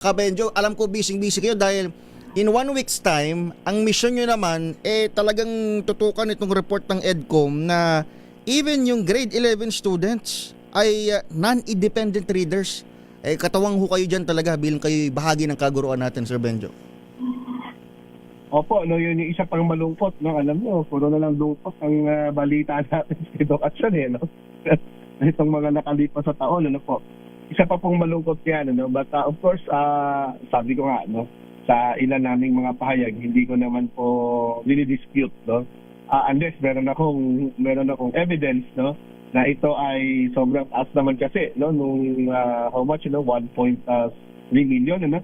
Kabenjo, alam ko busy-busy kayo dahil in 1 week's time, ang mission nyo naman, talagang tutukan itong report ng EDCOM na even yung grade 11 students ay non-independent readers. Katawang ho kayo dyan talaga bilang kayo bahagi ng kaguruan natin, Sir Benjo. Opo, no, yun yung isa pang malungkot, no? Alam nyo, puro na lang lungkot ang balita natin sa edukasyon, no? Itong mga nakalipas sa taon, ano po. Isa pa pong malungkot yan, no? But of course, sabi ko nga, no, sa ilan naming mga pahayag, hindi ko naman po dinidispute, no? Unless meron akong evidence, no, na ito ay sobrang taas naman kasi, no, nung how much, you know, 1.3 million, ano?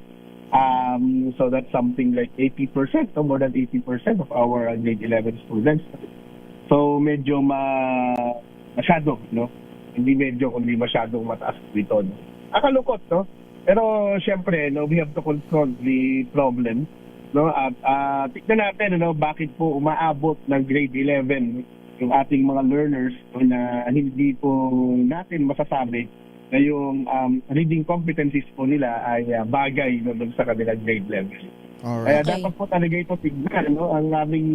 So that's something like 80%, no, more than 80% of our grade 11 students. So medyo masyado, no? Hindi medyo, kundi masyadong mataas dito, no? Akalungkot, no? Pero syempre, no, we have to confront the problem, no? At tignan natin, no, bakit po umaabot ng grade 11 yung ating mga learners, no, na hindi po natin masasabi na yung reading competencies po nila ay bagay, no, sa kanilang grade level. Kaya dapat po talaga ito tignan, no? Ang aming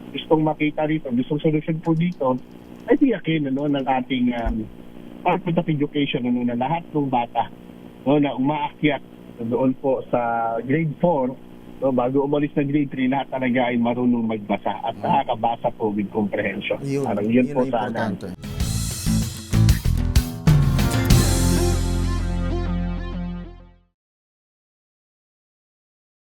gustong makita dito, gustong solution po dito ay tiyakin, no, ng ating Department of Education, no, na lahat ng bata, no, na umaakyat doon po sa grade 4, no, bago umalis na grade 3, lahat talaga ay marunong magbasa at nakakabasa po with comprehension. Yun Yun po ang sana importante.